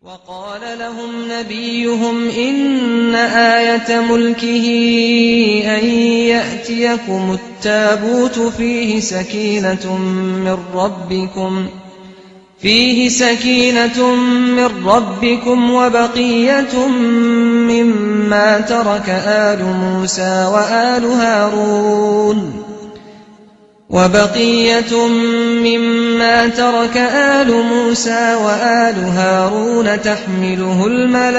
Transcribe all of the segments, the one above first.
وقال لهم نبيهم إن آية ملكه أن يأتيكم التابوت فيه سكينة من ربكم وبقية مما ترك آل موسى وآل هارون تحمله الملائكة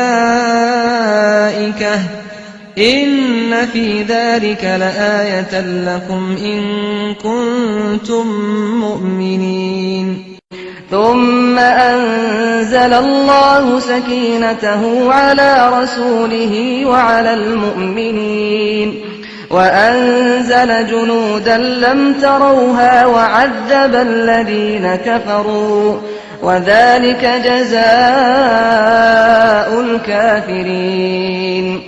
إن في ذلك لآية لكم إن كنتم مؤمنين. ثم أنزل الله سكينته على رسوله وعلى المؤمنين وأنزل جنودا لم تروها وعذب الذين كفروا وذلك جزاء الكافرين.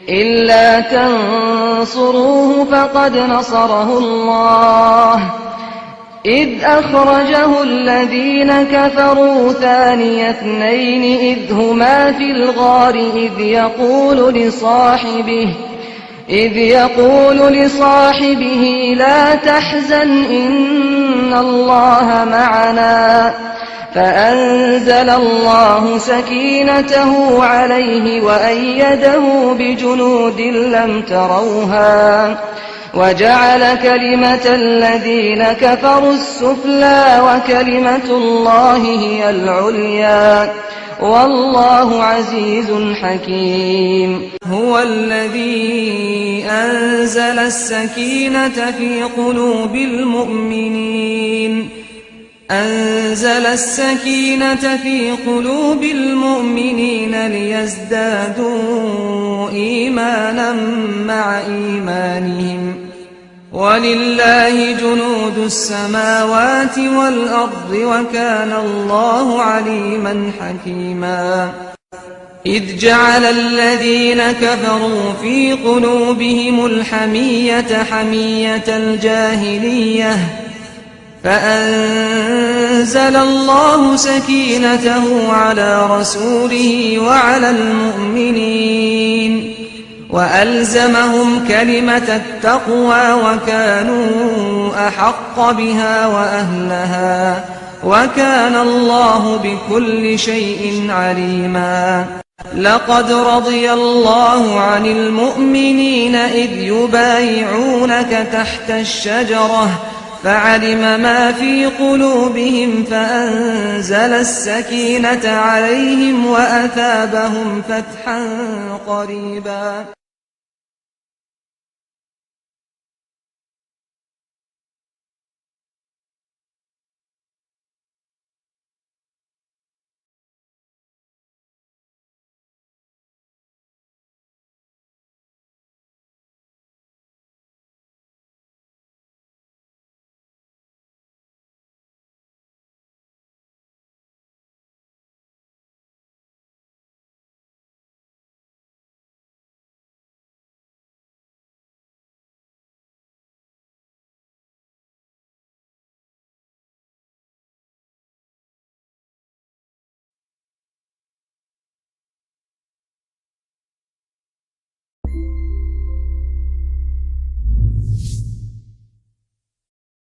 إلا تنصروه فقد نصره الله إذ أخرجه الذين كفروا ثاني اثنين إذ هما في الغار إذ يقول لصاحبه لا تحزن إن الله معنا فأنزل الله سكينته عليه وأيده بجنود لم تروها وجعل كلمة الذين كفروا السفلى وكلمة الله هي العليا والله عزيز حكيم. هو الذي أنزل السكينة في قلوب المؤمنين ليزدادوا إيمانا مع إيمانهم ولله جنود السماوات والأرض وكان الله عليما حكيما. إذ جعل الذين كفروا في قلوبهم الحمية حمية الجاهلية فأنزل الله سكينته على رسوله وعلى المؤمنين وألزمهم كلمة التقوى وكانوا أحق بها وأهلها وكان الله بكل شيء عليما. لقد رضي الله عن المؤمنين إذ يبايعونك تحت الشجرة فعلم ما في قلوبهم فأنزل السكينة عليهم وأثابهم فتحا قريبا.